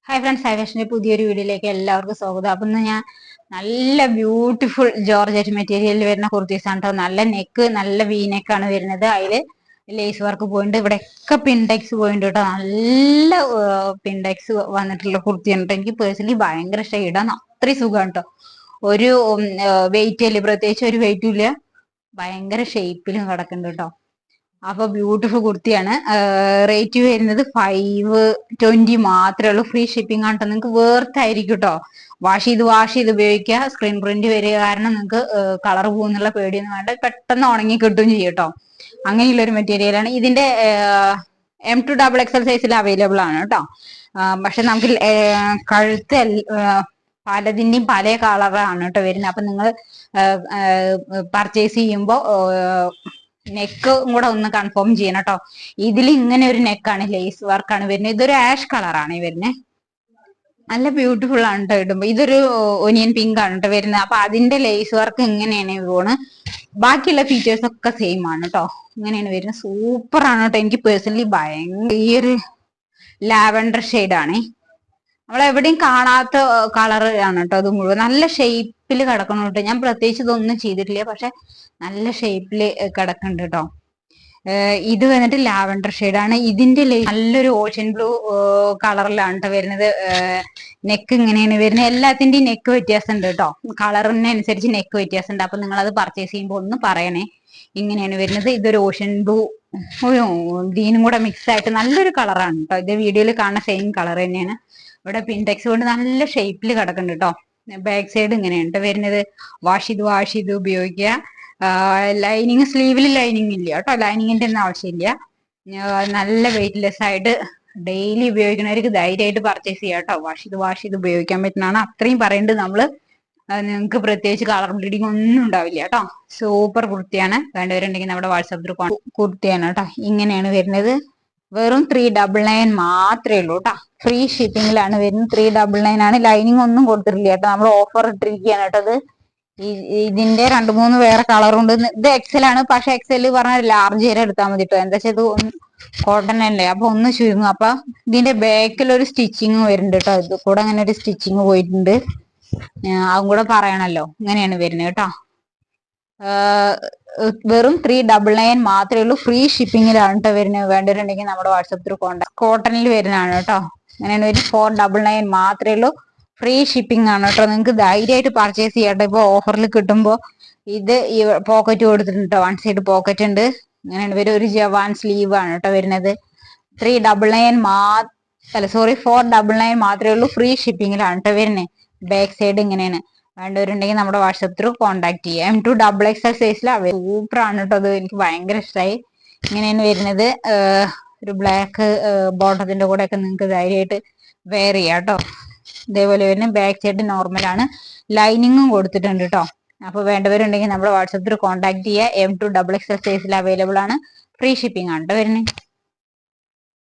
Hi friends, hi പുതിയൊരു വീഡിയോയിലേക്ക് എല്ലാവർക്കും സ്വാഗതം. അപ്പം ഞാൻ നല്ല ബ്യൂട്ടിഫുൾ ജോർജറ്റ് മെറ്റീരിയലിൽ വരുന്ന കുർത്തീസാണ് കേട്ടോ. നല്ല നെക്ക്, നല്ല വി നെക്കാണ് വരുന്നത്. അതില് ലേസ് വർക്ക് പോയിന്റ്, ഇവിടെയൊക്കെ പിൻടെക്സ് പോയിന്റ് കേട്ടോ. നല്ല പിൻടെക്സ് വന്നിട്ടുള്ള കുർത്തിയാണ് കേട്ടോ. എനിക്ക് പേഴ്സണലി ഭയങ്കര ഇഷ്ടം. ഇടാൻ അത്രയും സുഖമാണ് കേട്ടോ. ഒരു വെയിറ്റ് ഇല്ല, പ്രത്യേകിച്ച് ഒരു വെയിറ്റും ഇല്ല. ഭയങ്കര ഷേപ്പിലും കിടക്കുന്നുണ്ട് കേട്ടോ. അപ്പൊ ബ്യൂട്ടിഫുൾ കുർത്തിയാണ്. റേറ്റ് വരുന്നത് 520 മാത്രമേ ഉള്ളൂ. ഫ്രീ ഷിപ്പിംഗ് ആണ് കേട്ടോ. നിങ്ങൾക്ക് വേർത്തായിരിക്കും കേട്ടോ. വാഷ് ചെയ്ത് ഉപയോഗിക്കുക. സ്ക്രീൻ പ്രിന്റ് വരിക കാരണം നിങ്ങൾക്ക് കളർ പോകുന്നുള്ള പേടിയൊന്നും വേണ്ട. പെട്ടെന്ന് ഉണങ്ങി കിട്ടുകയും ചെയ്യും കേട്ടോ. അങ്ങനെയുള്ള ഒരു മെറ്റീരിയലാണ്. ഇതിന്റെ M2XXL സൈസിൽ അവൈലബിൾ ആണ് കേട്ടോ. പക്ഷെ നമുക്ക് കഴുത്ത് പലതിന്റെയും പല കളറാണ് കേട്ടോ വരുന്നത്. അപ്പൊ നിങ്ങൾ പർച്ചേസ് ചെയ്യുമ്പോൾ നെക്ക് കൂടെ ഒന്ന് കൺഫേം ചെയ്യണം കേട്ടോ. ഇതിൽ ഇങ്ങനെ ഒരു നെക്കാണ്, ലേസ് വർക്കാണ് വരുന്നത്. ഇതൊരു ആഷ് കളറാണ് വരുന്നത്. നല്ല ബ്യൂട്ടിഫുൾ ആണ് കേട്ടോ ഇടുമ്പോ. ഇതൊരു ഒനിയൻ പിങ്ക് ആണ് കേട്ടോ വരുന്നത്. അപ്പൊ അതിന്റെ ലേസ് വർക്ക് ഇങ്ങനെയാണ് പോണ്. ബാക്കിയുള്ള ഫീച്ചേഴ്സ് ഒക്കെ സെയിം ആണ് കേട്ടോ. ഇങ്ങനെയാണ് വരുന്നത്. സൂപ്പർ ആണ് കേട്ടോ. എനിക്ക് പേഴ്സണലി ഭയങ്കര ഈ ഒരു ലാവൻഡർ ഷെയ്ഡാണേ. നമ്മളെവിടെയും കാണാത്ത കളർ ആണ് കേട്ടോ. അത് മുഴുവൻ നല്ല ഷേപ്പിൽ കിടക്കണം കേട്ടോ. ഞാൻ പ്രത്യേകിച്ച് ഇതൊന്നും ചെയ്തിട്ടില്ല, പക്ഷെ നല്ല ഷേപ്പില് കിടക്കുന്നുണ്ട് കേട്ടോ. ഇത് വന്നിട്ട് ലാവൻഡർ ഷെയ്ഡാണ്. ഇതിന്റെ നല്ലൊരു ഓഷ്യൻ ബ്ലൂ കളറിലാണ് കേട്ടോ വരുന്നത്. നെക്ക് ഇങ്ങനെയാണ് വരുന്നത്. എല്ലാത്തിന്റെയും നെക്ക് വ്യത്യാസം ഉണ്ട് കേട്ടോ. കളറിനനുസരിച്ച് നെക്ക് വ്യത്യാസം ഉണ്ട്. അപ്പൊ നിങ്ങൾ അത് പർച്ചേസ് ചെയ്യുമ്പോൾ ഒന്ന് പറയണേ. ഇങ്ങനെയാണ് വരുന്നത്. ഇതൊരു ഓഷ്യൻ ബ്ലൂ ദീനും കൂടെ മിക്സ് ആയിട്ട് നല്ലൊരു കളറാണ് കേട്ടോ. ഇത് വീഡിയോയിൽ കാണുന്ന സെയിം കളർ തന്നെയാണ്. ഇവിടെ പിൻടെക്സ് കൊണ്ട് നല്ല ഷേപ്പിൽ കിടക്കുന്നുണ്ട് കേട്ടോ. ബാക്ക് സൈഡ് ഇങ്ങനെയാണ് വരുന്നത്. വാഷ് ചെയ്ത് ഉപയോഗിക്കുക. ലൈനിങ്, സ്ലീവിൽ ലൈനിങ് ഇല്ല കേട്ടോ. ലൈനിങ്ങിന്റെ ഒന്നും ആവശ്യമില്ല. നല്ല വെയിറ്റ്ലെസ് ആയിട്ട് ഡെയിലി ഉപയോഗിക്കുന്നവർക്ക് ധൈര്യമായിട്ട് പർച്ചേസ് ചെയ്യാം കേട്ടോ. വാഷ് ചെയ്ത് ഉപയോഗിക്കാൻ പറ്റുന്നതാണ്. അത്രയും പറയേണ്ടത് നമ്മള്. നിങ്ങൾക്ക് പ്രത്യേകിച്ച് കളർ ബ്ലീഡിങ് ഒന്നും ഉണ്ടാവില്ല കേട്ടോ. സൂപ്പർ കുർത്തിയാണ്. വേണ്ടവരുണ്ടെങ്കിൽ നമ്മുടെ വാട്സാപ്പ് ഗ്രൂപ്പ് കുർത്തിയാണ് കേട്ടോ. ഇങ്ങനെയാണ് വരുന്നത്. വെറും 399 മാത്രമേ ഉള്ളൂ കേട്ടോ. ഫ്രീ ഷിപ്പിംഗിലാണ് വരുന്നത്. 399 ആണ്. ലൈനിങ് ഒന്നും കൊടുത്തിട്ടില്ല കേട്ടോ. നമ്മൾ ഓഫർ ഇട്ടിരിക്കുകയാണ് കേട്ടോ. അത് ഇതിന്റെ 2-3 വേറെ കളറുണ്ട്. ഇത് എക്സൽ ആണ്. പക്ഷെ എക്സൽ പറഞ്ഞാൽ ലാർജ് വരെ എടുത്താൽ മതി കേട്ടോ. എന്താ വെച്ചാൽ ഇത് കോട്ടൺ അല്ലേ, അപ്പൊ ഒന്ന് ചുരുങ്ങും. അപ്പൊ ഇതിന്റെ ബാക്കിൽ ഒരു സ്റ്റിച്ചിങ് വരുന്നുണ്ട് കേട്ടോ. ഇത് കൂടെ അങ്ങനെ ഒരു സ്റ്റിച്ചിങ് പോയിട്ടുണ്ട്. അതും കൂടെ പറയണല്ലോ. ഇങ്ങനെയാണ് വരുന്നത് കേട്ടോ. വെറും 399 മാത്രമേ ഉള്ളൂ. ഫ്രീ ഷിപ്പിംഗിലാണ് കേട്ടോ വരുന്നത്. വേണ്ടവരുണ്ടെങ്കിൽ നമ്മുടെ വാട്സപ്പ് ത്രൂ കോണ്ടാക്ട്. കോട്ടണിൽ വരുന്നതാണ് കേട്ടോ. അങ്ങനെയാണ് വരുന്നത്. 499 മാത്രമേ ഉള്ളൂ. ഫ്രീ ഷിപ്പിംഗ് ആണ് കേട്ടോ. നിങ്ങൾക്ക് ധൈര്യമായിട്ട് പർച്ചേസ് ചെയ്യാട്ടോ. ഇപ്പൊ ഓഫറിൽ കിട്ടുമ്പോൾ ഇത് പോക്കറ്റ് കൊടുത്തിട്ടുണ്ട്. 1 സൈഡ് പോക്കറ്റ് ഉണ്ട്. അങ്ങനെയാണ് വരും. ഒരു ജവാൻ സ്ലീവ് ആണ് കേട്ടോ വരുന്നത്. 499 മാത്രമേ ഉള്ളൂ. ഫ്രീ ഷിപ്പിംഗിലാണ് കേട്ടോ വരുന്നത്. ബാക്ക് സൈഡ് ഇങ്ങനെയാണ്. വേണ്ടവരുണ്ടെങ്കിൽ നമ്മുടെ വാട്സപ്പ് ത്രൂ കോണ്ടാക്ട് ചെയ്യാം. M2XXL സൈസിൽ സൂപ്പർ ആണ് കേട്ടോ. അത് എനിക്ക് ഭയങ്കര ഇഷ്ടമായി. ഇങ്ങനെയാണ് വരുന്നത്. ഒരു ബ്ലാക്ക് ബോട്ടത്തിന്റെ കൂടെ ഒക്കെ നിങ്ങൾക്ക് ധൈര്യമായിട്ട് വെയർ ചെയ്യാം കേട്ടോ. ഇതേപോലെ വരുന്ന ബാക്ക് സൈഡ് നോർമലാണ്. ലൈനിങ്ങും കൊടുത്തിട്ടുണ്ട് കേട്ടോ. അപ്പൊ വേണ്ടവരുണ്ടെങ്കിൽ നമ്മുടെ വാട്സപ്പ് ത്രൂ കോണ്ടാക്ട് ചെയ്യുക. M2XXL സൈസിൽ അവൈലബിൾ ആണ്. ഫ്രീ ഷിപ്പിംഗ് ആണ് കേട്ടോ വരുന്നത്.